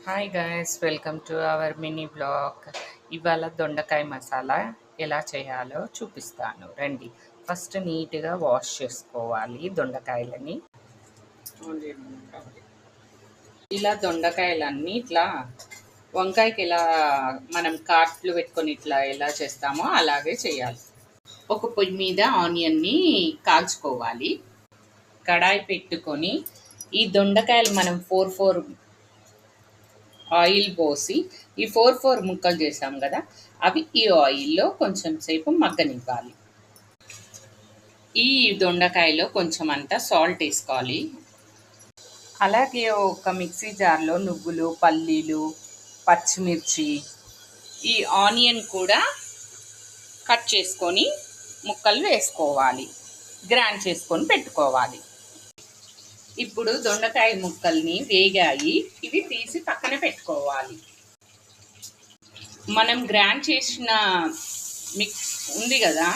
Hi guys, welcome to our mini blog. ఇవాళ దొండకాయ మసాలా ఎలా చేయాలో చూపిస్తాను రండి. ఫస్ట్ నీట్గా వాష్ చేసుకోవాలి దొండకాయలని. ఇలా దొండకాయలన్నీ ఇట్లా వంకాయకి ఎలా మనం కాట్లు పెట్టుకొని ఇట్లా ఎలా చేస్తామో అలాగే చేయాలి. ఒక పొయ్యి మీద ఆనియన్ని కాల్చుకోవాలి. కడాయి పెట్టుకొని ఈ దొండకాయలు మనం ఫోర్ ఫోర్ ఆయిల్ పోసి ఈ ఫోర్ ముక్కలు చేసాం కదా, అవి ఈ ఆయిల్లో కొంచెం సేపు మగ్గనివ్వాలి. ఈ దొండకాయలో కొంచెం అంతా సాల్ట్ వేసుకోవాలి. అలాగే ఒక మిక్సీ జార్లో నువ్వులు, పల్లీలు, పచ్చిమిర్చి, ఈ ఆనియన్ కూడా కట్ చేసుకొని ముక్కలు వేసుకోవాలి. గ్రైండ్ చేసుకొని పెట్టుకోవాలి. ఇప్పుడు దొండకాయ ముక్కల్ని వేగాయి, ఇవి తీసి పక్కన పెట్టుకోవాలి. మనం గ్రైండ్ చేసిన మిక్స్ ఉంది కదా,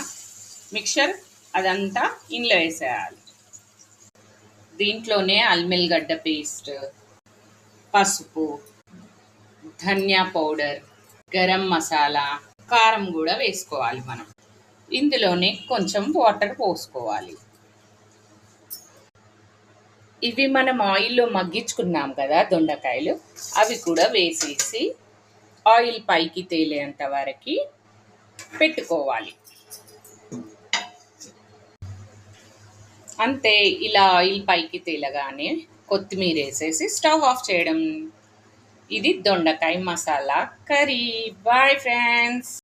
మిక్చర్ అదంతా ఇందులో వేసేయాలి. దీంట్లోనే అల్మెల్లిగడ్డ పేస్ట్, పసుపు, ధనియా పౌడర్, గరం మసాలా, కారం కూడా వేసుకోవాలి. మనం ఇందులోనే కొంచెం వాటర్ పోసుకోవాలి. ఇవి మనం ఆయిల్లో మగ్గించుకున్నాం కదా దొండకాయలు, అవి కూడా వేసేసి ఆయిల్ పైకి తేలేంత వరకు పెట్టుకోవాలి. అంతే, ఇలా ఆయిల్ పైకి తేలగానే కొత్తిమీర వేసేసి స్టవ్ ఆఫ్ చేయడం. ఇది దొండకాయ మసాలా కర్రీ. Bye friends.